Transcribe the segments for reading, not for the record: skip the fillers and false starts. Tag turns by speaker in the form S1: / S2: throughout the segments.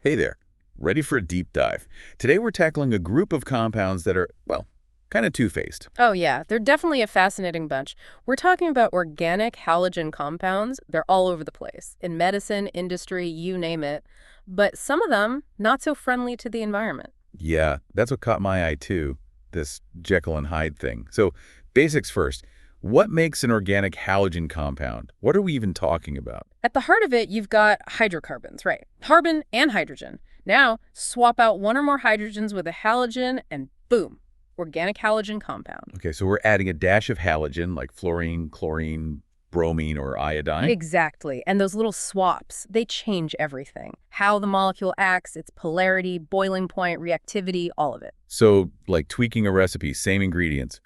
S1: Hey there, ready for a deep dive. Today we're tackling a group of compounds that are, well, kind of two-faced.
S2: Oh, yeah, they're definitely a fascinating bunch. We're talking about organic halogen compounds. They're all over the place, in medicine, industry, you name it. But some of them, not so friendly to the environment.
S1: Yeah, that's what caught my eye too, this Jekyll and Hyde thing. So, basics first. What makes an organic halogen compound? What are we even talking about?
S2: At the heart of it, you've got hydrocarbons, right? Carbon and hydrogen. Now, swap out one or more hydrogens with a halogen, and boom, organic halogen compound.
S1: Okay, so we're adding a dash of halogen like fluorine, chlorine, bromine, or iodine.
S2: Exactly. And those little swaps, they change everything. How the molecule acts, its polarity, boiling point, reactivity, all of it.
S1: So, like tweaking a recipe, same ingredients,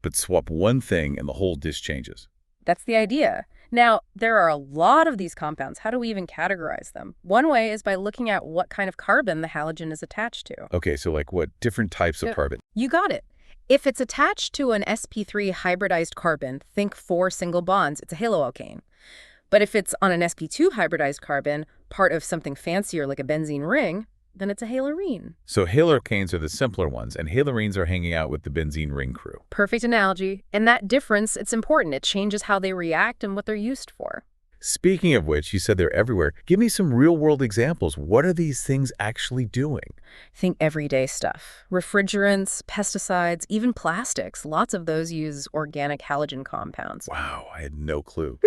S1: but swap one thing and the whole dish changes.
S2: That's the idea. Now, there are a lot of these compounds. How do we even categorize them? One way is by looking at what kind of carbon the halogen is attached to.
S1: Okay, so like what different types of
S2: Yep.
S1: carbon?
S2: You got it. If it's attached to an sp3 hybridized carbon, think 4 single bonds, it's a haloalkane. But if it's on an sp2 hybridized carbon, part of something fancier like a benzene ring, then it's a halorene.
S1: So haloalkanes are the simpler ones, and halorenes are hanging out with the benzene ring crew.
S2: Perfect analogy. And that difference, it's important. It changes how they react and what they're used for.
S1: Speaking of which, you said they're everywhere. Give me some real-world examples. What are these things actually doing?
S2: Think everyday stuff. Refrigerants, pesticides, even plastics. Lots of those use organic halogen compounds.
S1: Wow, I had no clue.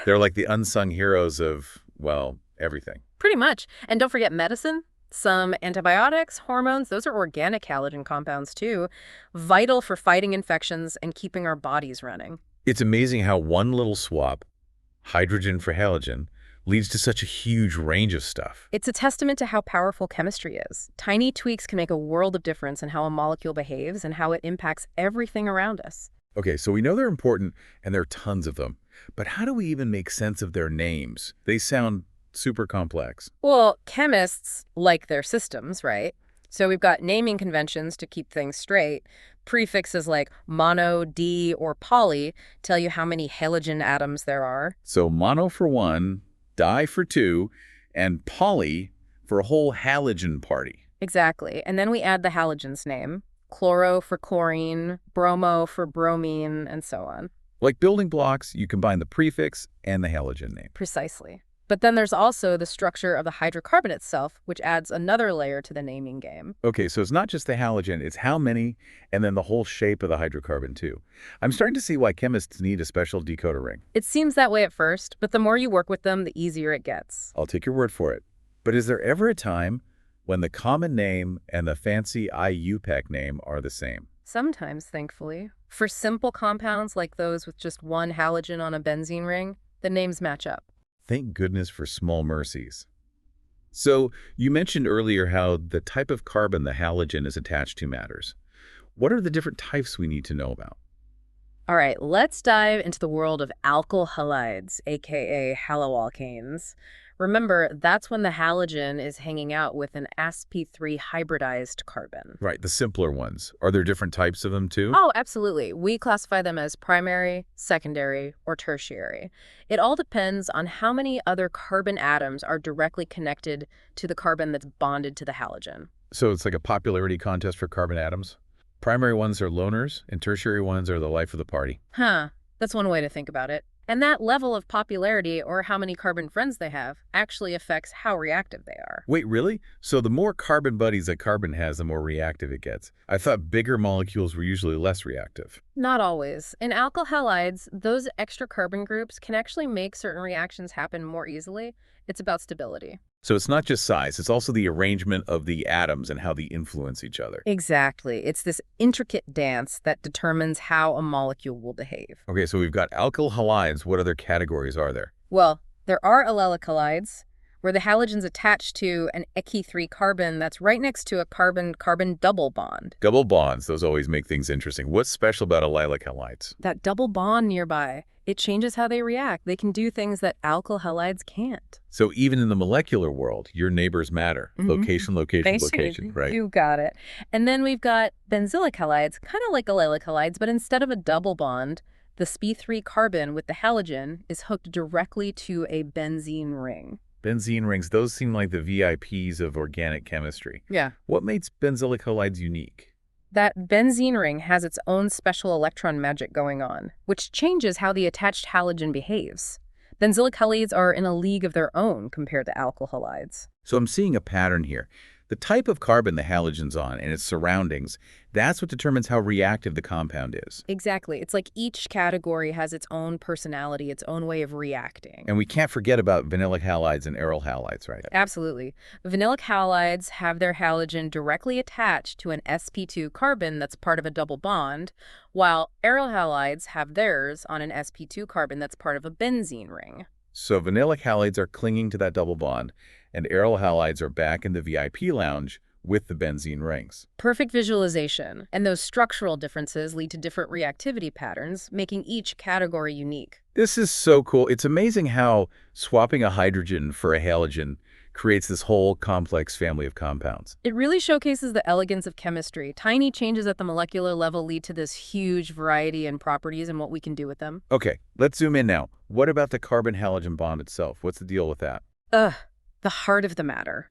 S1: They're like the unsung heroes of, well, everything.
S2: Pretty much. And don't forget medicine. Some antibiotics, hormones, those are organic halogen compounds too. Vital for fighting infections and keeping our bodies running.
S1: It's amazing how one little swap, hydrogen for halogen, leads to such a huge range of stuff.
S2: It's a testament to how powerful chemistry is. Tiny tweaks can make a world of difference in how a molecule behaves and how it impacts everything around us.
S1: Okay, so we know they're important, and there are tons of them. But how do we even make sense of their names? They sound super complex.
S2: Well, chemists like their systems, right? So we've got naming conventions to keep things straight. Prefixes like mono, di, or poly tell you how many halogen atoms there are.
S1: So mono for one, di for two, and poly for a whole halogen party.
S2: Exactly. And then we add the halogen's name. Chloro for chlorine, bromo for bromine, and so on.
S1: Like building blocks, you combine the prefix and the halogen name.
S2: Precisely. But then there's also the structure of the hydrocarbon itself, which adds another layer to the naming game.
S1: Okay, so it's not just the halogen, it's how many, and then the whole shape of the hydrocarbon too. I'm starting to see why chemists need a special decoder ring.
S2: It seems that way at first, but the more you work with them, the easier it gets.
S1: I'll take your word for it. But is there ever a time when the common name and the fancy IUPAC name are the same?
S2: Sometimes, thankfully. For simple compounds like those with just one halogen on a benzene ring, the names match up.
S1: Thank goodness for small mercies. So, you mentioned earlier how the type of carbon the halogen is attached to matters. What are the different types we need to know about?
S2: All right, let's dive into the world of alkyl halides, aka haloalkanes. Remember, that's when the halogen is hanging out with an sp3 hybridized carbon.
S1: Right, the simpler ones. Are there different types of them too?
S2: Oh, absolutely. We classify them as primary, secondary, or tertiary. It all depends on how many other carbon atoms are directly connected to the carbon that's bonded to the halogen.
S1: So it's like a popularity contest for carbon atoms? Primary ones are loners, and tertiary ones are the life of the party.
S2: Huh, that's one way to think about it. And that level of popularity, or how many carbon friends they have, actually affects how reactive they are.
S1: Wait, really? So the more carbon buddies a carbon has, the more reactive it gets. I thought bigger molecules were usually less reactive.
S2: Not always. In alkyl halides, those extra carbon groups can actually make certain reactions happen more easily. It's about stability.
S1: So it's not just size, it's also the arrangement of the atoms and how they influence each other.
S2: Exactly. It's this intricate dance that determines how a molecule will behave.
S1: Okay, so we've got alkyl halides. What other categories are there?
S2: Well, there are allylalkalides, where the halogen's attached to an eky3 carbon that's right next to a carbon-carbon double bond.
S1: Double bonds, those always make things interesting. What's special about allylic halides?
S2: That double bond nearby, it changes how they react. They can do things that alkyl halides can't.
S1: So even in the molecular world, your neighbors matter. Location, location,
S2: Basically,
S1: location, right?
S2: you got it. And then we've got benzylic halides, kind of like allylic halides, but instead of a double bond, the sp3 carbon with the halogen is hooked directly to a benzene ring.
S1: Benzene rings, those seem like the VIPs of organic chemistry.
S2: Yeah.
S1: What makes benzylic halides unique?
S2: That benzene ring has its own special electron magic going on, which changes how the attached halogen behaves. Benzylic halides are in a league of their own compared to alkyl halides.
S1: So I'm seeing a pattern here. The type of carbon the halogen's on and its surroundings, that's what determines how reactive the compound is.
S2: Exactly. It's like each category has its own personality, its own way of reacting.
S1: And we can't forget about vanillic halides and aryl halides, right?
S2: Absolutely. Vanillic halides have their halogen directly attached to an sp2 carbon that's part of a double bond, while aryl halides have theirs on an sp2 carbon that's part of a benzene ring.
S1: So vanillic halides are clinging to that double bond, and aryl halides are back in the VIP lounge with the benzene rings.
S2: Perfect visualization. And those structural differences lead to different reactivity patterns, making each category unique.
S1: This is so cool. It's amazing how swapping a hydrogen for a halogen creates this whole complex family of compounds.
S2: It really showcases the elegance of chemistry. Tiny changes at the molecular level lead to this huge variety in properties and what we can do with them.
S1: Okay, let's zoom in now. What about the carbon-halogen bond itself? What's the deal with that?
S2: The heart of the matter.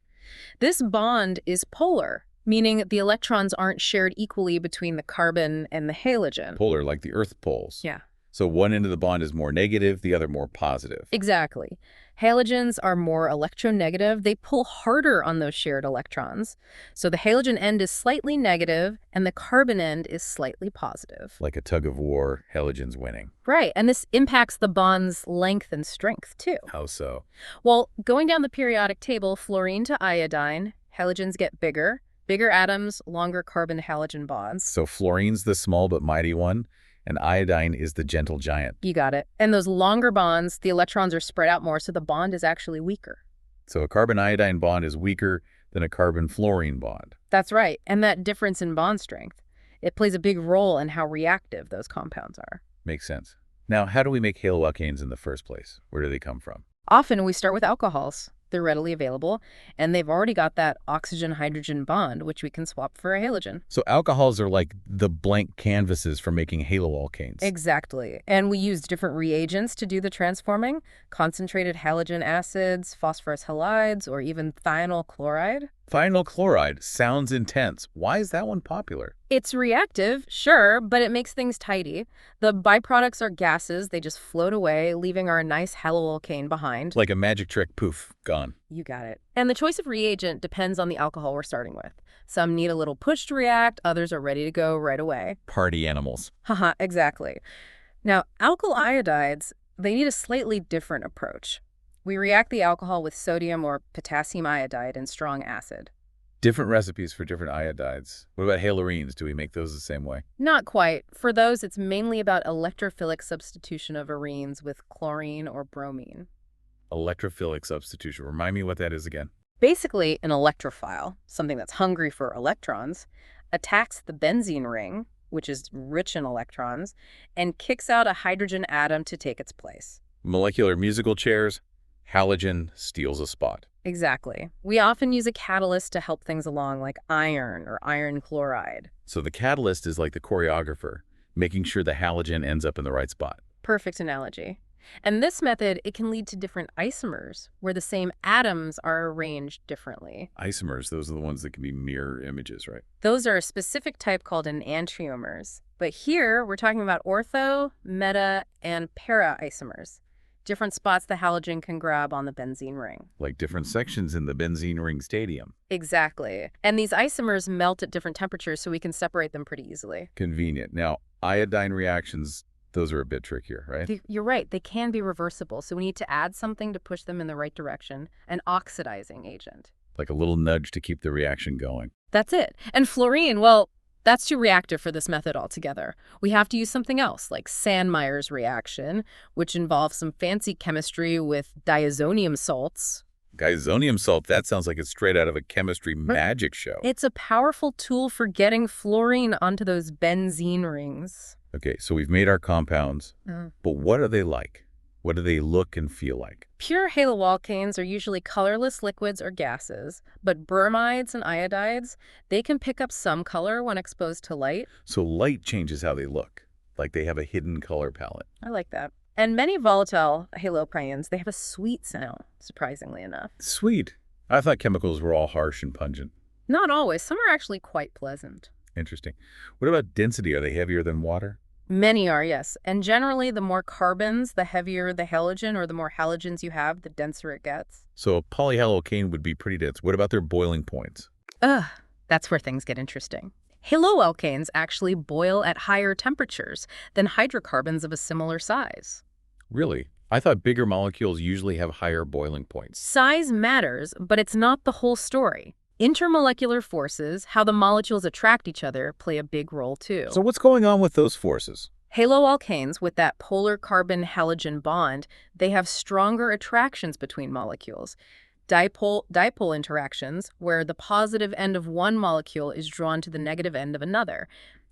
S2: This bond is polar, meaning the electrons aren't shared equally between the carbon and the halogen.
S1: Polar, like the Earth poles.
S2: Yeah.
S1: So one end of the bond is more negative, the other more positive.
S2: Exactly. Halogens are more electronegative. They pull harder on those shared electrons. So the halogen end is slightly negative and the carbon end is slightly positive.
S1: Like a tug of war, halogen's winning.
S2: Right, and this impacts the bond's length and strength too.
S1: How so?
S2: Well, going down the periodic table, fluorine to iodine, halogens get bigger. Bigger atoms, longer carbon-halogen bonds.
S1: So fluorine's the small but mighty one, and iodine is the gentle giant.
S2: You got it. And those longer bonds, the electrons are spread out more, so the bond is actually weaker.
S1: So a carbon-iodine bond is weaker than a carbon-fluorine bond.
S2: That's right. And that difference in bond strength, it plays a big role in how reactive those compounds are.
S1: Makes sense. Now, how do we make haloalkanes in the first place? Where do they come from?
S2: Often we start with alcohols. They're readily available, and they've already got that oxygen-hydrogen bond, which we can swap for a halogen.
S1: So alcohols are like the blank canvases for making haloalkanes.
S2: Exactly. And we use different reagents to do the transforming, concentrated halogen acids, phosphorus halides, or even thionyl chloride.
S1: Thionyl chloride sounds intense. Why is that one popular?
S2: It's reactive, sure, but it makes things tidy. The byproducts are gases. They just float away, leaving our nice haloalkane behind.
S1: Like a magic trick, poof, gone.
S2: You got it. And the choice of reagent depends on the alcohol we're starting with. Some need a little push to react, others are ready to go right away.
S1: Party animals.
S2: Haha, exactly. Now, alkyl iodides, they need a slightly different approach. We react the alcohol with sodium or potassium iodide and strong acid.
S1: Different recipes for different iodides. What about haloarenes? Do we make those the same way?
S2: Not quite. For those, it's mainly about electrophilic substitution of arenes with chlorine or bromine.
S1: Electrophilic substitution. Remind me what that is again.
S2: Basically, an electrophile, something that's hungry for electrons, attacks the benzene ring, which is rich in electrons, and kicks out a hydrogen atom to take its place.
S1: Molecular musical chairs. Halogen steals a spot.
S2: Exactly. We often use a catalyst to help things along, like iron or iron chloride.
S1: So the catalyst is like the choreographer, making sure the halogen ends up in the right spot.
S2: Perfect analogy. And this method, it can lead to different isomers, where the same atoms are arranged differently.
S1: Isomers, those are the ones that can be mirror images, right?
S2: Those are a specific type called enantiomers. But here, we're talking about ortho, meta, and para isomers. Different spots the halogen can grab on the benzene ring.
S1: Like different sections in the benzene ring stadium.
S2: Exactly. And these isomers melt at different temperatures, so we can separate them pretty easily.
S1: Convenient. Now, iodine reactions, those are a bit trickier, right?
S2: You're right. They can be reversible, so we need to add something to push them in the right direction, an oxidizing agent.
S1: Like a little nudge to keep the reaction going.
S2: That's it. And fluorine, well, that's too reactive for this method altogether. We have to use something else, like Sandmeyer's reaction, which involves some fancy chemistry with diazonium salts.
S1: Diazonium salt, that sounds like it's straight out of a chemistry magic show.
S2: It's a powerful tool for getting fluorine onto those benzene rings.
S1: Okay, so we've made our compounds, but what are they like? What do they look and feel like?
S2: Pure haloalkanes are usually colorless liquids or gases, but bromides and iodides, they can pick up some color when exposed to light.
S1: So light changes how they look, like they have a hidden color palette.
S2: I like that. And many volatile haloalkanes, they have a sweet smell, surprisingly enough.
S1: Sweet. I thought chemicals were all harsh and pungent.
S2: Not always. Some are actually quite pleasant.
S1: Interesting. What about density? Are they heavier than water?
S2: Many are, yes. And generally, the more carbons, the heavier the halogen, or the more halogens you have, the denser it gets.
S1: So a polyhalocane would be pretty dense. What about their boiling points?
S2: Ugh, that's where things get interesting. Haloalkanes actually boil at higher temperatures than hydrocarbons of a similar size.
S1: Really? I thought bigger molecules usually have higher boiling points.
S2: Size matters, but it's not the whole story. Intermolecular forces, how the molecules attract each other, play a big role too.
S1: So what's going on with those forces?
S2: Haloalkanes, with that polar carbon-halogen bond, they have stronger attractions between molecules. Dipole interactions, where the positive end of one molecule is drawn to the negative end of another.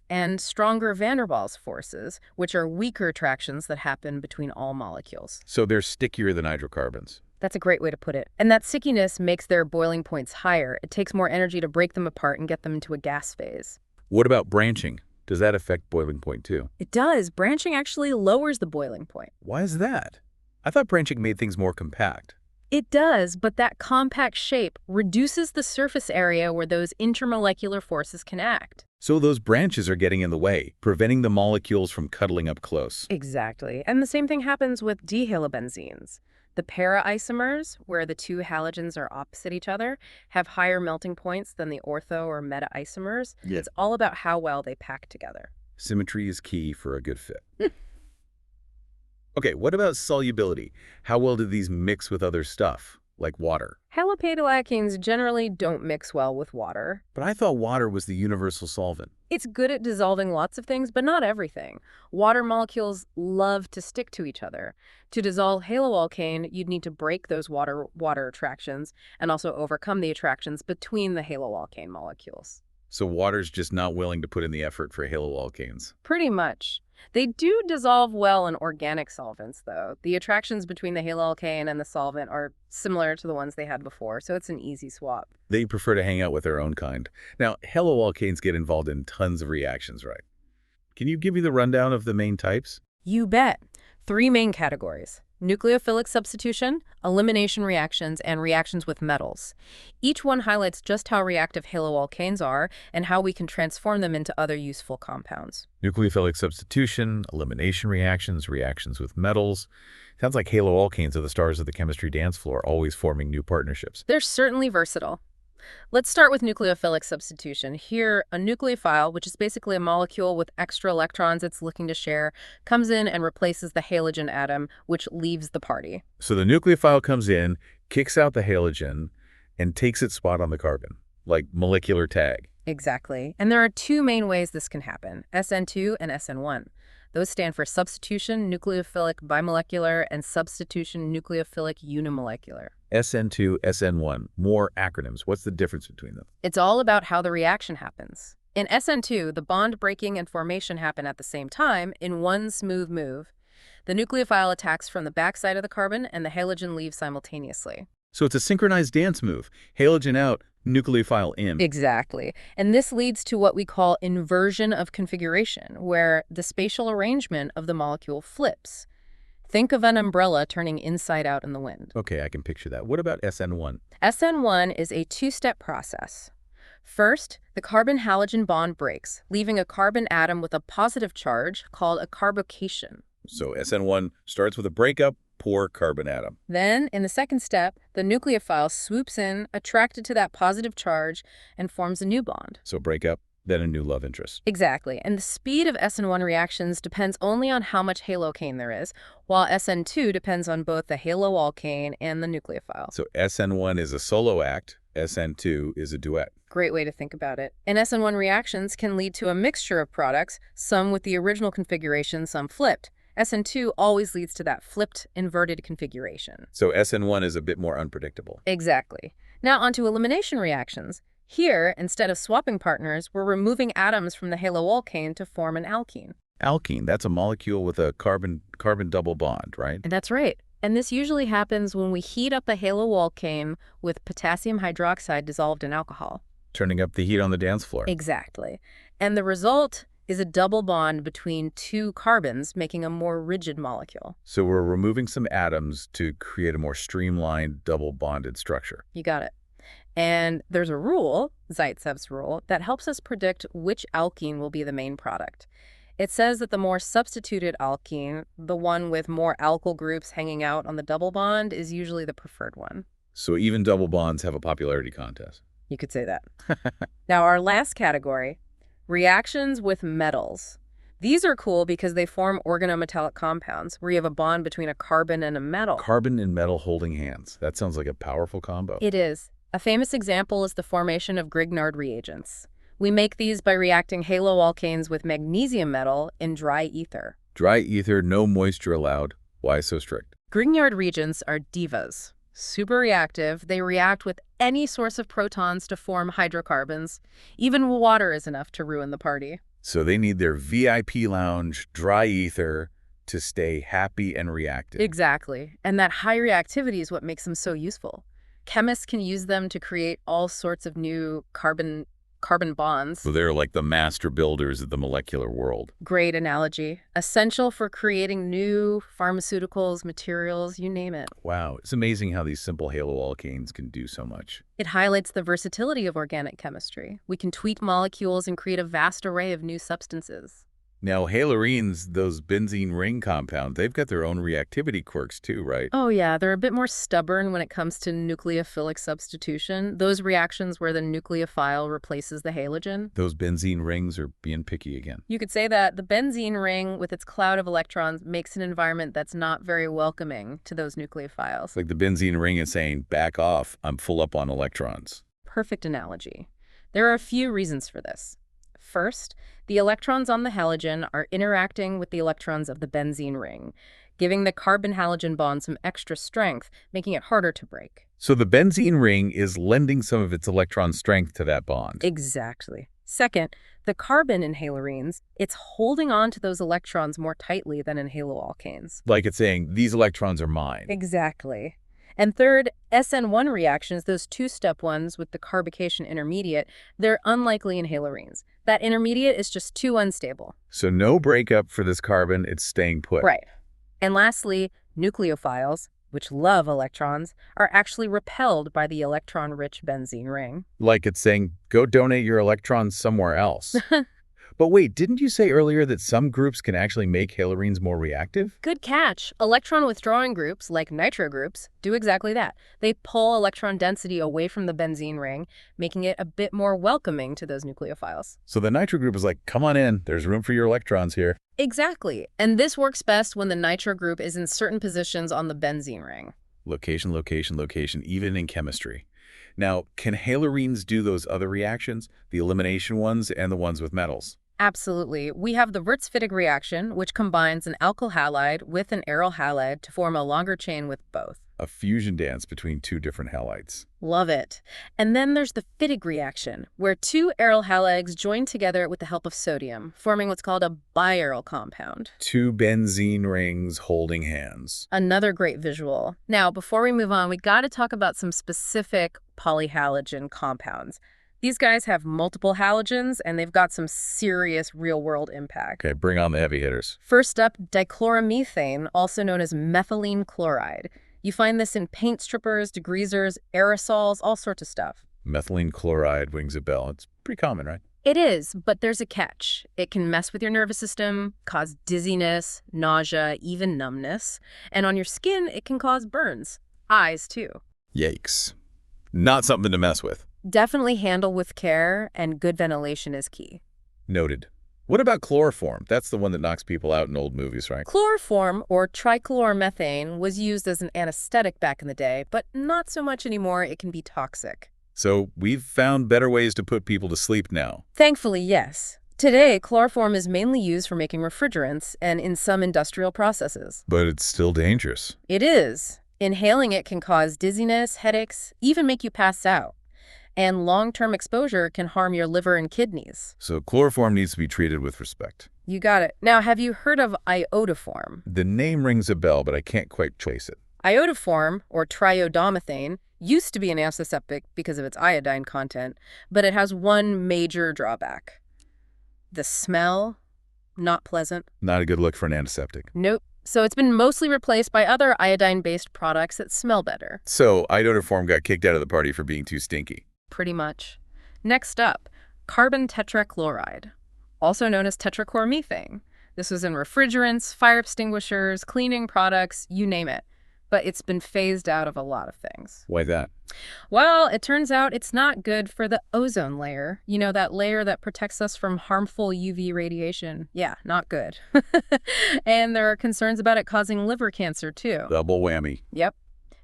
S2: And stronger van der Waals forces, which are weaker attractions that happen between all molecules.
S1: So they're stickier than hydrocarbons.
S2: That's a great way to put it. And that stickiness makes their boiling points higher. It takes more energy to break them apart and get them into a gas phase.
S1: What about branching? Does that affect boiling point too?
S2: It does. Branching actually lowers the boiling point.
S1: Why is that? I thought branching made things more compact.
S2: It does, but that compact shape reduces the surface area where those intermolecular forces can act.
S1: So those branches are getting in the way, preventing the molecules from cuddling up close.
S2: Exactly. And the same thing happens with dihalobenzenes. The para-isomers, where the two halogens are opposite each other, have higher melting points than the ortho or meta-isomers.
S1: Yeah.
S2: It's all about how well they pack together.
S1: Symmetry is key for a good fit. Okay, what about solubility? How well do these mix with other stuff, like water?
S2: Haloalkanes generally don't mix well with water.
S1: But I thought water was the universal solvent.
S2: It's good at dissolving lots of things, but not everything. Water molecules love to stick to each other. To dissolve haloalkane, you'd need to break those water attractions and also overcome the attractions between the haloalkane molecules.
S1: So water's just not willing to put in the effort for haloalkanes.
S2: Pretty much. They do dissolve well in organic solvents, though. The attractions between the haloalkane and the solvent are similar to the ones they had before, so it's an easy swap.
S1: They prefer to hang out with their own kind. Now, haloalkanes get involved in tons of reactions, right? Can you give me the rundown of the main types?
S2: You bet. 3 main categories: nucleophilic substitution, elimination reactions, and reactions with metals. Each one highlights just how reactive haloalkanes are and how we can transform them into other useful compounds.
S1: Nucleophilic substitution, elimination reactions, reactions with metals. Sounds like haloalkanes are the stars of the chemistry dance floor, always forming new partnerships.
S2: They're certainly versatile. Let's start with nucleophilic substitution. Here, a nucleophile, which is basically a molecule with extra electrons it's looking to share, comes in and replaces the halogen atom, which leaves the party.
S1: So the nucleophile comes in, kicks out the halogen, and takes its spot on the carbon, like molecular tag.
S2: Exactly. And there are 2 main ways this can happen: SN2 and SN1. Those stand for substitution nucleophilic bimolecular and substitution nucleophilic unimolecular.
S1: SN2, SN1, more acronyms. What's the difference between them?
S2: It's all about how the reaction happens. In SN2, the bond breaking and formation happen at the same time in one smooth move. The nucleophile attacks from the backside of the carbon and the halogen leaves simultaneously.
S1: So it's a synchronized dance move. Halogen out, nucleophile in.
S2: Exactly. And this leads to what we call inversion of configuration, where the spatial arrangement of the molecule flips. Think of an umbrella turning inside out in the wind.
S1: Okay, I can picture that. What about SN1?
S2: SN1 is a 2-step process. First, the carbon-halogen bond breaks, leaving a carbon atom with a positive charge called a carbocation.
S1: So SN1 starts with a breakup, poor carbon atom.
S2: Then, in the second step, the nucleophile swoops in, attracted to that positive charge, and forms a new bond.
S1: So breakup, then a new love interest.
S2: Exactly. And the speed of SN1 reactions depends only on how much haloalkane there is, while SN2 depends on both the haloalkane and the nucleophile.
S1: So SN1 is a solo act, SN2 is a duet.
S2: Great way to think about it. And SN1 reactions can lead to a mixture of products, some with the original configuration, some flipped. SN2 always leads to that flipped, inverted configuration.
S1: So SN1 is a bit more unpredictable.
S2: Exactly. Now onto elimination reactions. Here, instead of swapping partners, we're removing atoms from the haloalkane to form an alkene.
S1: Alkene, that's a molecule with a carbon double bond, right?
S2: And that's right. And this usually happens when we heat up a haloalkane with potassium hydroxide dissolved in alcohol.
S1: Turning up the heat on the dance floor.
S2: Exactly. And the result is a double bond between two carbons, making a more rigid molecule.
S1: So we're removing some atoms to create a more streamlined, double-bonded structure.
S2: You got it. And there's a rule, Zaitsev's rule, that helps us predict which alkene will be the main product. It says that the more substituted alkene, the one with more alkyl groups hanging out on the double bond, is usually the preferred one.
S1: So even double bonds have a popularity contest.
S2: You could say that. Now, our last category, reactions with metals. These are cool because they form organometallic compounds, where you have a bond between a carbon and a metal.
S1: Carbon and metal holding hands. That sounds like a powerful combo.
S2: It is. A famous example is the formation of Grignard reagents. We make these by reacting haloalkanes with magnesium metal in dry ether.
S1: Dry ether, no moisture allowed. Why so strict?
S2: Grignard reagents are divas. Super reactive, they react with any source of protons to form hydrocarbons. Even water is enough to ruin the party.
S1: So they need their VIP lounge, dry ether, to stay happy and reactive.
S2: Exactly. And that high reactivity is what makes them so useful. Chemists can use them to create all sorts of new carbon bonds.
S1: So they're like the master builders of the molecular world.
S2: Great analogy. Essential for creating new pharmaceuticals, materials, you name it.
S1: Wow, it's amazing how these simple haloalkanes can do so much.
S2: It highlights the versatility of organic chemistry. We can tweak molecules and create a vast array of new substances.
S1: Now, haloarenes, those benzene ring compounds, they've got their own reactivity quirks too, right?
S2: Oh yeah, they're a bit more stubborn when it comes to nucleophilic substitution. Those reactions where the nucleophile replaces the halogen.
S1: Those benzene rings are being picky again.
S2: You could say that the benzene ring with its cloud of electrons makes an environment that's not very welcoming to those nucleophiles.
S1: It's like the benzene ring is saying, back off, I'm full up on electrons.
S2: Perfect analogy. There are a few reasons for this. First, the electrons on the halogen are interacting with the electrons of the benzene ring, giving the carbon-halogen bond some extra strength, making it harder to break.
S1: So the benzene ring is lending some of its electron strength to that bond.
S2: Exactly. Second, the carbon in haloarenes, it's holding on to those electrons more tightly than in haloalkanes.
S1: Like it's saying, these electrons are mine.
S2: Exactly. And third, SN1 reactions, those two-step ones with the carbocation intermediate, they're unlikely in haloarenes. That intermediate is just too unstable.
S1: So no breakup for this carbon, it's staying put.
S2: Right. And lastly, nucleophiles, which love electrons, are actually repelled by the electron-rich benzene ring.
S1: Like it's saying, go donate your electrons somewhere else. But wait, didn't you say earlier that some groups can actually make haloarenes more reactive?
S2: Good catch. Electron-withdrawing groups, like nitro groups, do exactly that. They pull electron density away from the benzene ring, making it a bit more welcoming to those nucleophiles.
S1: So the nitro group is like, come on in, there's room for your electrons here.
S2: Exactly. And this works best when the nitro group is in certain positions on the benzene ring.
S1: Location, location, location, even in chemistry. Now, can haloarenes do those other reactions, the elimination ones and the ones with metals?
S2: Absolutely. We have the Wurtz-Wittig reaction, which combines an alkyl halide with an aryl halide to form a longer chain with both.
S1: A fusion dance between two different halides.
S2: Love it. And then there's the Wittig reaction, where two aryl halides join together with the help of sodium, forming what's called a biaryl compound.
S1: Two benzene rings holding hands.
S2: Another great visual. Now, before we move on, we got to talk about some specific polyhalogen compounds. These guys have multiple halogens, and they've got some serious real-world impact.
S1: Okay, bring on the heavy hitters.
S2: First up, dichloromethane, also known as methylene chloride. You find this in paint strippers, degreasers, aerosols, all sorts of stuff.
S1: Methylene chloride rings a bell. It's pretty common, right?
S2: It is, but there's a catch. It can mess with your nervous system, cause dizziness, nausea, even numbness. And on your skin, it can cause burns. Eyes, too.
S1: Yikes. Not something to mess with.
S2: Definitely handle with care, and good ventilation is key.
S1: Noted. What about chloroform? That's the one that knocks people out in old movies, right?
S2: Chloroform, or trichloromethane, was used as an anesthetic back in the day, but not so much anymore. It can be toxic.
S1: So we've found better ways to put people to sleep now.
S2: Thankfully, yes. Today, chloroform is mainly used for making refrigerants and in some industrial processes.
S1: But it's still dangerous.
S2: It is. Inhaling it can cause dizziness, headaches, even make you pass out. And long-term exposure can harm your liver and kidneys.
S1: So chloroform needs to be treated with respect.
S2: You got it. Now, have you heard of iodoform?
S1: The name rings a bell, but I can't quite trace it.
S2: Iodoform, or triodomethane, used to be an antiseptic because of its iodine content, but it has one major drawback. The smell. Not pleasant.
S1: Not a good look for an antiseptic.
S2: Nope. So it's been mostly replaced by other iodine-based products that smell better.
S1: So iodoform got kicked out of the party for being too stinky.
S2: Pretty much. Next up, carbon tetrachloride, also known as tetrachloromethane. This was in refrigerants, fire extinguishers, cleaning products, you name it. But it's been phased out of a lot of things.
S1: Why that?
S2: Well, it turns out it's not good for the ozone layer. You know, that layer that protects us from harmful UV radiation. Yeah, not good. And there are concerns about it causing liver cancer, too.
S1: Double whammy.
S2: Yep.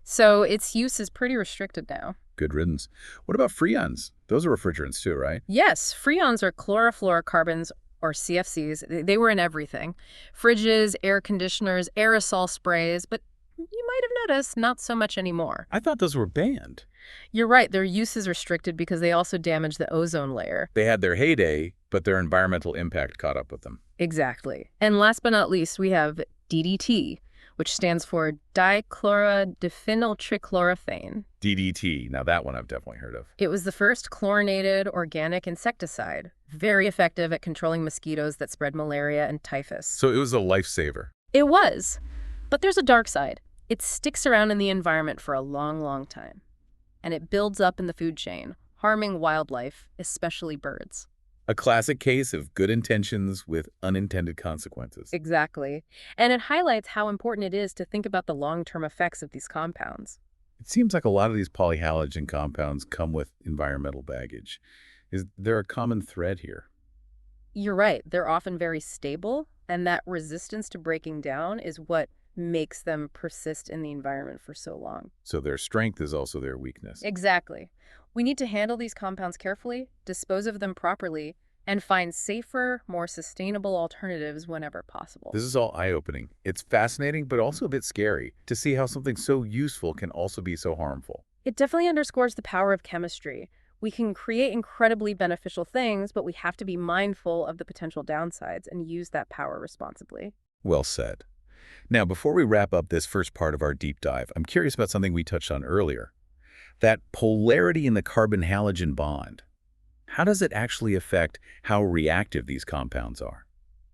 S2: So its use is pretty restricted now.
S1: Good riddance. What about freons? Those are refrigerants too, right?
S2: Yes, freons are chlorofluorocarbons, or CFCs. They were in everything. Fridges, air conditioners, aerosol sprays, but you might have noticed not so much anymore.
S1: I thought those were banned.
S2: You're right, their use is restricted because they also damage the ozone layer.
S1: They had their heyday, but their environmental impact caught up with them.
S2: Exactly. And last but not least, we have DDT, which stands for dichlorodiphenyltrichloroethane.
S1: DDT. Now that one I've definitely heard of.
S2: It was the first chlorinated organic insecticide, very effective at controlling mosquitoes that spread malaria and typhus.
S1: So it was a lifesaver.
S2: It was. But there's a dark side. It sticks around in the environment for a long, long time. And it builds up in the food chain, harming wildlife, especially birds.
S1: A classic case of good intentions with unintended consequences.
S2: Exactly. And it highlights how important it is to think about the long-term effects of these compounds.
S1: It seems like a lot of these polyhalogen compounds come with environmental baggage. Is there a common thread here?
S2: You're right. They're often very stable, and that resistance to breaking down is what makes them persist in the environment for so long.
S1: So their strength is also their weakness.
S2: Exactly. We need to handle these compounds carefully, dispose of them properly, and find safer, more sustainable alternatives whenever possible.
S1: This is all eye-opening. It's fascinating, but also a bit scary to see how something so useful can also be so harmful.
S2: It definitely underscores the power of chemistry. We can create incredibly beneficial things, but we have to be mindful of the potential downsides and use that power responsibly.
S1: Well said. Now, before we wrap up this first part of our deep dive, I'm curious about something we touched on earlier. That polarity in the carbon-halogen bond. How does it actually affect how reactive these compounds are?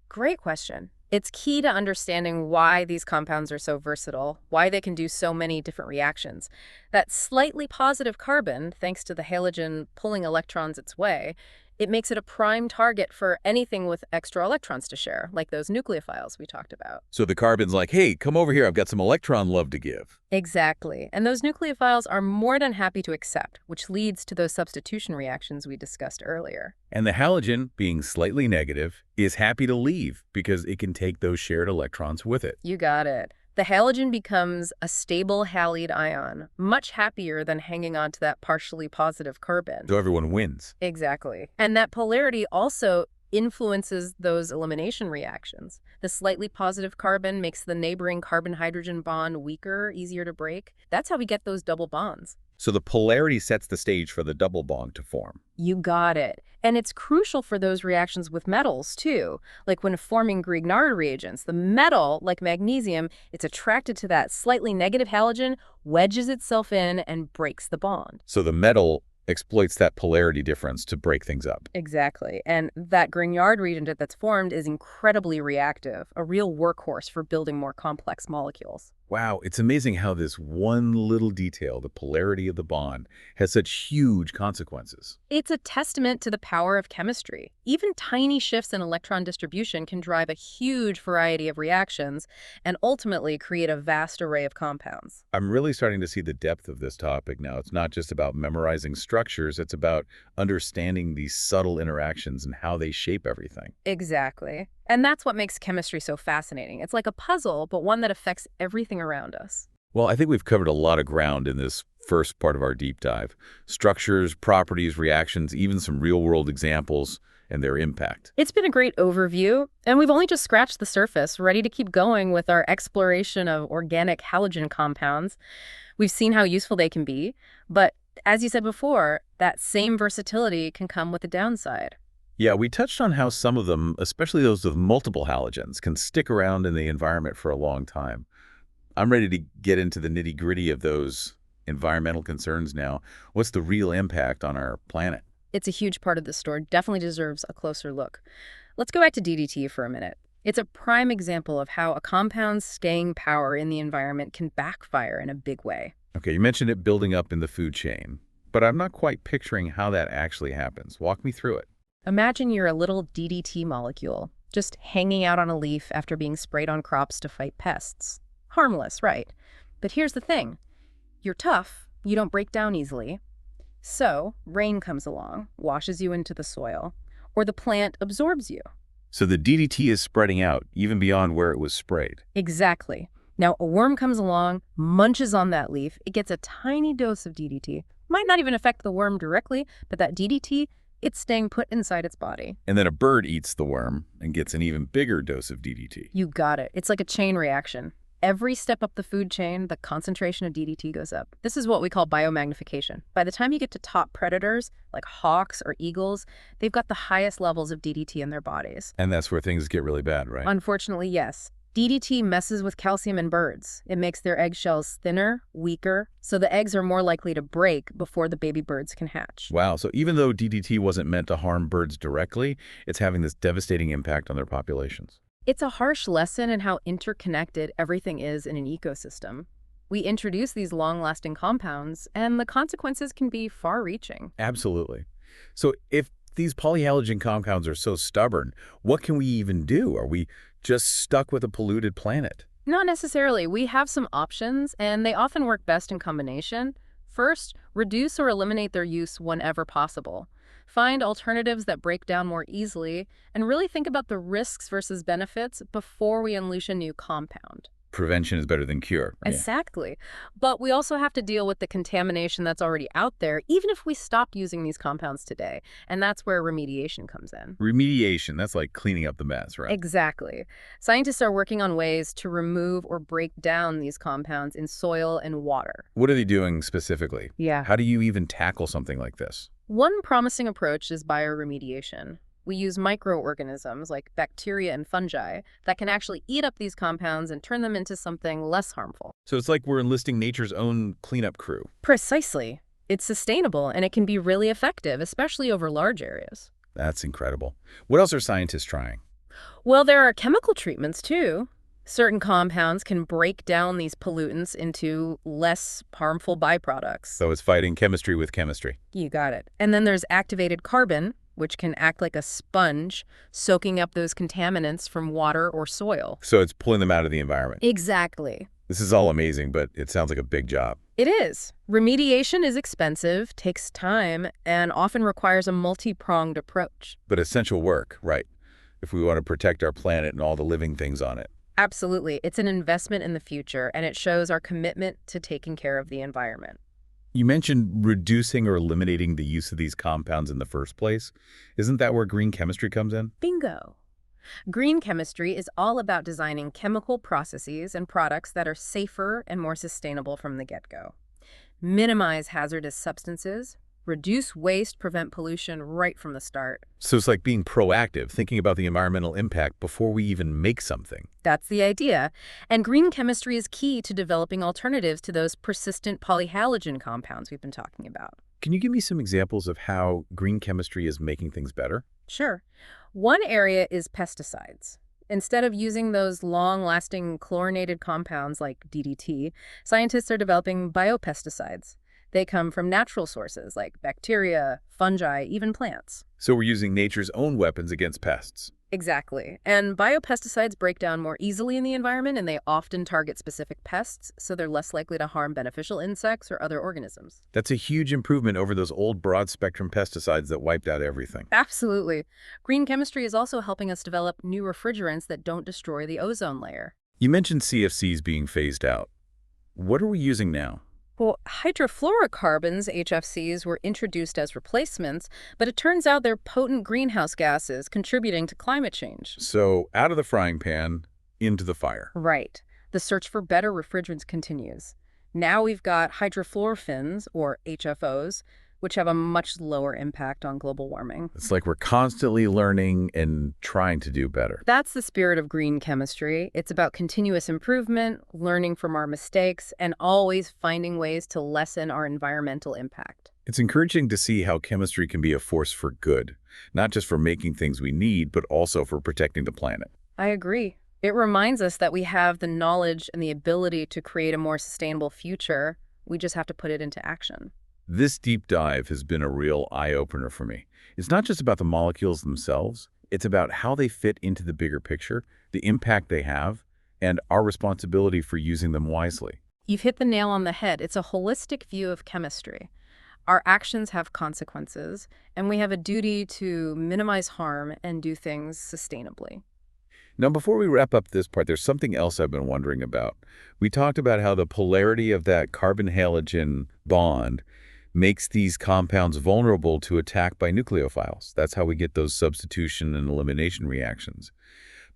S2: Great question. It's key to understanding why these compounds are so versatile, why they can do so many different reactions. That slightly positive carbon, thanks to the halogen pulling electrons its way, it makes it a prime target for anything with extra electrons to share, like those nucleophiles we talked about.
S1: So the carbon's like, hey, come over here, I've got some electron love to give.
S2: Exactly. And those nucleophiles are more than happy to accept, which leads to those substitution reactions we discussed earlier.
S1: And the halogen, being slightly negative, is happy to leave because it can take those shared electrons with it.
S2: You got it. The halogen becomes a stable halide ion, much happier than hanging on to that partially positive carbon.
S1: So everyone wins.
S2: Exactly. And that polarity also influences those elimination reactions. The slightly positive carbon makes the neighboring carbon-hydrogen bond weaker, easier to break. That's how we get those double bonds.
S1: So the polarity sets the stage for the double bond to form.
S2: You got it. And it's crucial for those reactions with metals, too. Like when forming Grignard reagents, the metal, like magnesium, it's attracted to that slightly negative halogen, wedges itself in, and breaks the bond.
S1: So the metal exploits that polarity difference to break things up.
S2: Exactly. And that Grignard reagent that's formed is incredibly reactive, a real workhorse for building more complex molecules.
S1: Wow, it's amazing how this one little detail, the polarity of the bond, has such huge consequences.
S2: It's a testament to the power of chemistry. Even tiny shifts in electron distribution can drive a huge variety of reactions and ultimately create a vast array of compounds.
S1: I'm really starting to see the depth of this topic now. It's not just about memorizing structures, it's about understanding these subtle interactions and how they shape everything.
S2: Exactly. And that's what makes chemistry so fascinating. It's like a puzzle, but one that affects everything around us.
S1: Well, I think we've covered a lot of ground in this first part of our deep dive. Structures, properties, reactions, even some real-world examples and their impact.
S2: It's been a great overview, and we've only just scratched the surface, ready to keep going with our exploration of organic halogen compounds. We've seen how useful they can be, but as you said before, that same versatility can come with a downside.
S1: Yeah, we touched on how some of them, especially those with multiple halogens, can stick around in the environment for a long time. I'm ready to get into the nitty-gritty of those environmental concerns now. What's the real impact on our planet?
S2: It's a huge part of the story, definitely deserves a closer look. Let's go back to DDT for a minute. It's a prime example of how a compound's staying power in the environment can backfire in a big way.
S1: Okay, you mentioned it building up in the food chain, but I'm not quite picturing how that actually happens. Walk me through it.
S2: Imagine you're a little DDT molecule, just hanging out on a leaf after being sprayed on crops to fight pests. Harmless, right? But here's the thing. You're tough, you don't break down easily. So, rain comes along, washes you into the soil, or the plant absorbs you.
S1: So the DDT is spreading out, even beyond where it was sprayed.
S2: Exactly. Now, a worm comes along, munches on that leaf, it gets a tiny dose of DDT. Might not even affect the worm directly, but that DDT, it's staying put inside its body.
S1: And then a bird eats the worm and gets an even bigger dose of DDT.
S2: You got it. It's like a chain reaction. Every step up the food chain, the concentration of DDT goes up. This is what we call biomagnification. By the time you get to top predators, like hawks or eagles, they've got the highest levels of DDT in their bodies.
S1: And that's where things get really bad, right?
S2: Unfortunately, yes. DDT messes with calcium in birds. It makes their eggshells thinner, weaker, so the eggs are more likely to break before the baby birds can hatch.
S1: Wow, so even though DDT wasn't meant to harm birds directly, it's having this devastating impact on their populations.
S2: It's a harsh lesson in how interconnected everything is in an ecosystem. We introduce these long-lasting compounds, and the consequences can be far-reaching.
S1: Absolutely. So if these polyhalogen compounds are so stubborn, what can we even do? Are we just stuck with a polluted planet?
S2: Not necessarily. We have some options, and they often work best in combination. First, reduce or eliminate their use whenever possible. Find alternatives that break down more easily, and really think about the risks versus benefits before we unleash a new compound.
S1: Prevention is better than cure. Yeah.
S2: Exactly. But we also have to deal with the contamination that's already out there, even if we stop using these compounds today. And that's where remediation comes in.
S1: Remediation, that's like cleaning up the mess, right?
S2: Exactly. Scientists are working on ways to remove or break down these compounds in soil and water.
S1: What are they doing specifically?
S2: Yeah.
S1: How do you even tackle something like this?
S2: One promising approach is bioremediation. We use microorganisms like bacteria and fungi that can actually eat up these compounds and turn them into something less harmful.
S1: So it's like we're enlisting nature's own cleanup crew.
S2: Precisely. It's sustainable and it can be really effective, especially over large areas.
S1: That's incredible. What else are scientists trying?
S2: Well, there are chemical treatments too. Certain compounds can break down these pollutants into less harmful byproducts.
S1: So it's fighting chemistry with chemistry.
S2: You got it. And then there's activated carbon, which can act like a sponge, soaking up those contaminants from water or soil.
S1: So it's pulling them out of the environment.
S2: Exactly.
S1: This is all amazing, but it sounds like a big job.
S2: It is. Remediation is expensive, takes time, and often requires a multi-pronged approach.
S1: But essential work, right? If we want to protect our planet and all the living things on it.
S2: Absolutely. It's an investment in the future, and it shows our commitment to taking care of the environment.
S1: You mentioned reducing or eliminating the use of these compounds in the first place. Isn't that where green chemistry comes in?
S2: Bingo. Green chemistry is all about designing chemical processes and products that are safer and more sustainable from the get-go. Minimize hazardous substances, reduce waste, prevent pollution right from the start.
S1: So it's like being proactive, thinking about the environmental impact before we even make something.
S2: That's the idea. And green chemistry is key to developing alternatives to those persistent polyhalogen compounds we've been talking about.
S1: Can you give me some examples of how green chemistry is making things better?
S2: Sure. One area is pesticides. Instead of using those long-lasting chlorinated compounds like DDT, scientists are developing biopesticides. They come from natural sources like bacteria, fungi, even plants.
S1: So we're using nature's own weapons against pests.
S2: Exactly. And biopesticides break down more easily in the environment, and they often target specific pests, so they're less likely to harm beneficial insects or other organisms.
S1: That's a huge improvement over those old broad-spectrum pesticides that wiped out everything.
S2: Absolutely. Green chemistry is also helping us develop new refrigerants that don't destroy the ozone layer.
S1: You mentioned CFCs being phased out. What are we using now?
S2: Well, hydrofluorocarbons, HFCs, were introduced as replacements, but it turns out they're potent greenhouse gases contributing to climate change.
S1: So out of the frying pan, into the fire.
S2: Right. The search for better refrigerants continues. Now we've got hydrofluorphins, or HFOs, which have a much lower impact on global warming.
S1: It's like we're constantly learning and trying to do better.
S2: That's the spirit of green chemistry. It's about continuous improvement, learning from our mistakes, and always finding ways to lessen our environmental impact.
S1: It's encouraging to see how chemistry can be a force for good, not just for making things we need, but also for protecting the planet.
S2: I agree. It reminds us that we have the knowledge and the ability to create a more sustainable future. We just have to put it into action.
S1: This deep dive has been a real eye-opener for me. It's not just about the molecules themselves, it's about how they fit into the bigger picture, the impact they have, and our responsibility for using them wisely.
S2: You've hit the nail on the head. It's a holistic view of chemistry. Our actions have consequences, and we have a duty to minimize harm and do things sustainably.
S1: Now, before we wrap up this part, there's something else I've been wondering about. We talked about how the polarity of that carbon-halogen bond makes these compounds vulnerable to attack by nucleophiles. That's how we get those substitution and elimination reactions.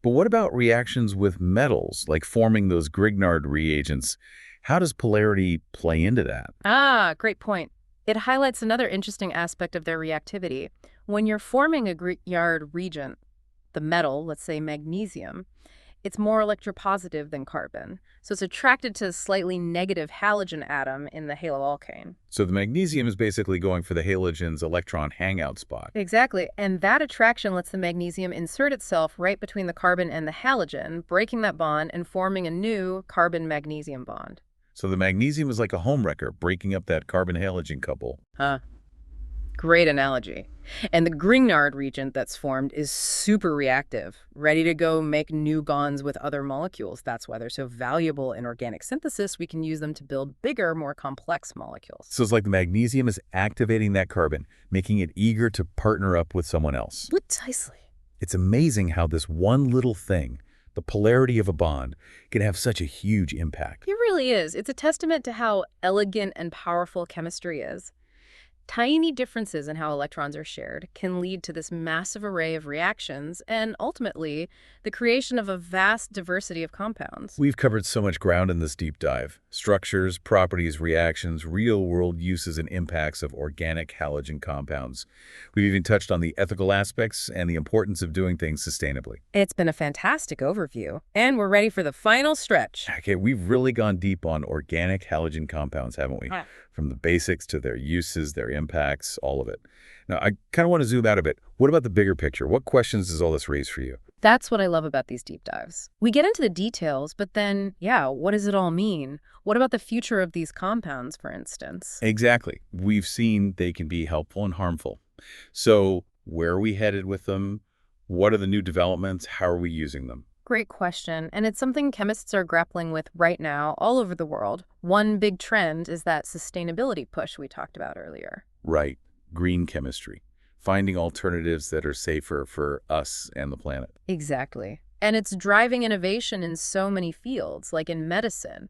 S1: But what about reactions with metals, like forming those Grignard reagents? How does polarity play into that?
S2: Ah, great point. It highlights another interesting aspect of their reactivity. When you're forming a Grignard reagent, the metal, let's say magnesium, it's more electropositive than carbon. So it's attracted to a slightly negative halogen atom in the haloalkane.
S1: So the magnesium is basically going for the halogen's electron hangout spot.
S2: Exactly. And that attraction lets the magnesium insert itself right between the carbon and the halogen, breaking that bond and forming a new carbon-magnesium bond.
S1: So the magnesium is like a homewrecker, breaking up that carbon-halogen couple.
S2: Huh. Great analogy. And the Grignard reagent that's formed is super reactive, ready to go make new bonds with other molecules. That's why they're so valuable in organic synthesis. We can use them to build bigger, more complex molecules.
S1: So it's like the magnesium is activating that carbon, making it eager to partner up with someone else.
S2: Precisely.
S1: It's amazing how this one little thing, the polarity of a bond, can have such a huge impact.
S2: It really is. It's a testament to how elegant and powerful chemistry is. Tiny differences in how electrons are shared can lead to this massive array of reactions and, ultimately, the creation of a vast diversity of compounds.
S1: We've covered so much ground in this deep dive. Structures, properties, reactions, real-world uses and impacts of organic halogen compounds. We've even touched on the ethical aspects and the importance of doing things sustainably.
S2: It's been a fantastic overview, and we're ready for the final stretch.
S1: Okay, we've really gone deep on organic halogen compounds, haven't we? From the basics to their uses, their impacts, all of it. Now, I kind of want to zoom out a bit. What about the bigger picture? What questions does all this raise for you?
S2: That's what I love about these deep dives. We get into the details, but then, what does it all mean? What about the future of these compounds, for instance?
S1: Exactly. We've seen they can be helpful and harmful. So where are we headed with them? What are the new developments? How are we using them?
S2: Great question, and it's something chemists are grappling with right now all over the world. One big trend is that sustainability push we talked about earlier.
S1: Right. Green chemistry. Finding alternatives that are safer for us and the planet.
S2: Exactly. And it's driving innovation in so many fields, like in medicine.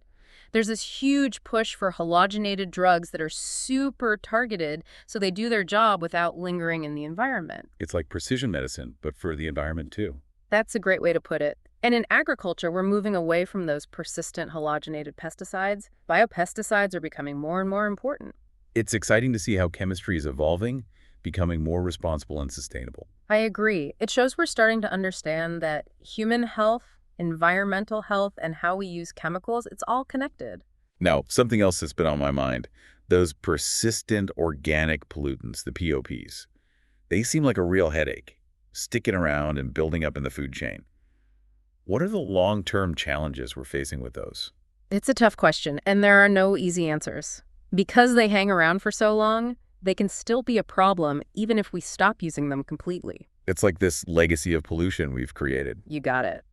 S2: There's this huge push for halogenated drugs that are super targeted so they do their job without lingering in the environment.
S1: It's like precision medicine, but for the environment too.
S2: That's a great way to put it. And in agriculture, we're moving away from those persistent halogenated pesticides. Biopesticides are becoming more and more important.
S1: It's exciting to see how chemistry is evolving, becoming more responsible and sustainable.
S2: I agree. It shows we're starting to understand that human health, environmental health, and how we use chemicals, it's all connected.
S1: Now, something else that's been on my mind, those persistent organic pollutants, the POPs. They seem like a real headache, sticking around and building up in the food chain. What are the long-term challenges we're facing with those?
S2: It's a tough question, and there are no easy answers. Because they hang around for so long, they can still be a problem even if we stop using them completely.
S1: It's like this legacy of pollution we've created.
S2: You got it.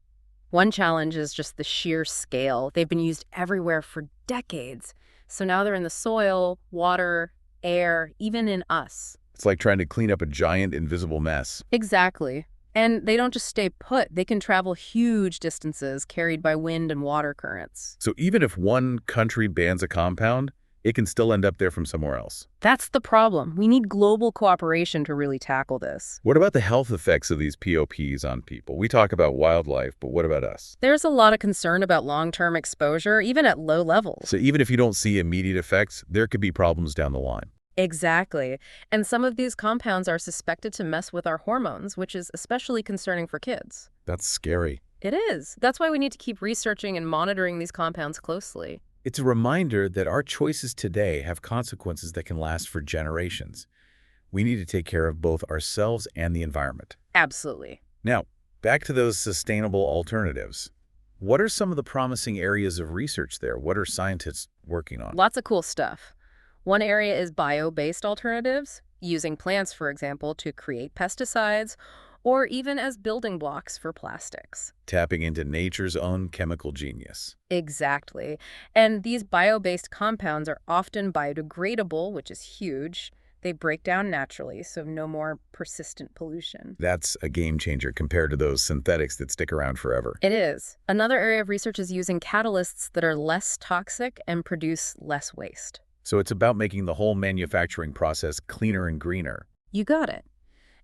S2: One challenge is just the sheer scale. They've been used everywhere for decades. So now they're in the soil, water, air, even in us.
S1: It's like trying to clean up a giant invisible mess.
S2: Exactly. And they don't just stay put. They can travel huge distances carried by wind and water currents.
S1: So even if one country bans a compound, it can still end up there from somewhere else.
S2: That's the problem. We need global cooperation to really tackle this.
S1: What about the health effects of these POPs on people? We talk about wildlife, but what about us?
S2: There's a lot of concern about long-term exposure, even at low levels.
S1: So even if you don't see immediate effects, there could be problems down the line.
S2: Exactly. And some of these compounds are suspected to mess with our hormones, which is especially concerning for kids.
S1: That's scary.
S2: It is. That's why we need to keep researching and monitoring these compounds closely.
S1: It's a reminder that our choices today have consequences that can last for generations. We need to take care of both ourselves and the environment.
S2: Absolutely.
S1: Now, back to those sustainable alternatives. What are some of the promising areas of research there? What are scientists working on?
S2: Lots of cool stuff. One area is bio-based alternatives, using plants, for example, to create pesticides or even as building blocks for plastics.
S1: Tapping into nature's own chemical genius.
S2: Exactly. And these bio-based compounds are often biodegradable, which is huge. They break down naturally, so no more persistent pollution.
S1: That's a game changer compared to those synthetics that stick around forever.
S2: It is. Another area of research is using catalysts that are less toxic and produce less waste.
S1: So it's about making the whole manufacturing process cleaner and greener.
S2: You got it.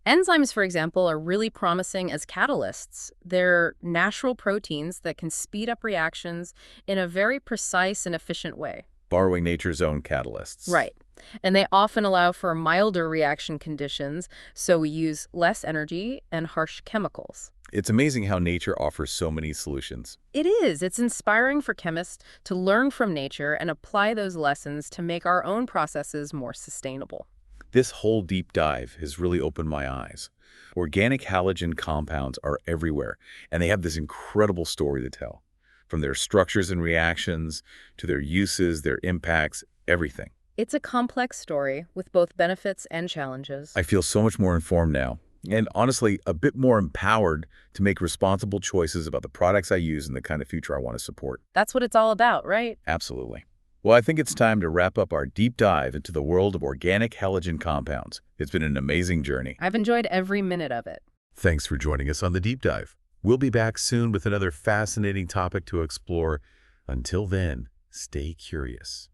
S2: Enzymes, for example, are really promising as catalysts. They're natural proteins that can speed up reactions in a very precise and efficient way.
S1: Borrowing nature's own catalysts.
S2: Right. And they often allow for milder reaction conditions, so we use less energy and harsh chemicals.
S1: It's amazing how nature offers so many solutions.
S2: It is. It's inspiring for chemists to learn from nature and apply those lessons to make our own processes more sustainable.
S1: This whole deep dive has really opened my eyes. Organic halogen compounds are everywhere, and they have this incredible story to tell. From their structures and reactions, to their uses, their impacts, everything.
S2: It's a complex story with both benefits and challenges.
S1: I feel so much more informed now, and honestly, a bit more empowered to make responsible choices about the products I use and the kind of future I want to support.
S2: That's what it's all about, right?
S1: Absolutely. Well, I think it's time to wrap up our deep dive into the world of organic halogen compounds. It's been an amazing journey.
S2: I've enjoyed every minute of it.
S1: Thanks for joining us on the deep dive. We'll be back soon with another fascinating topic to explore. Until then, stay curious.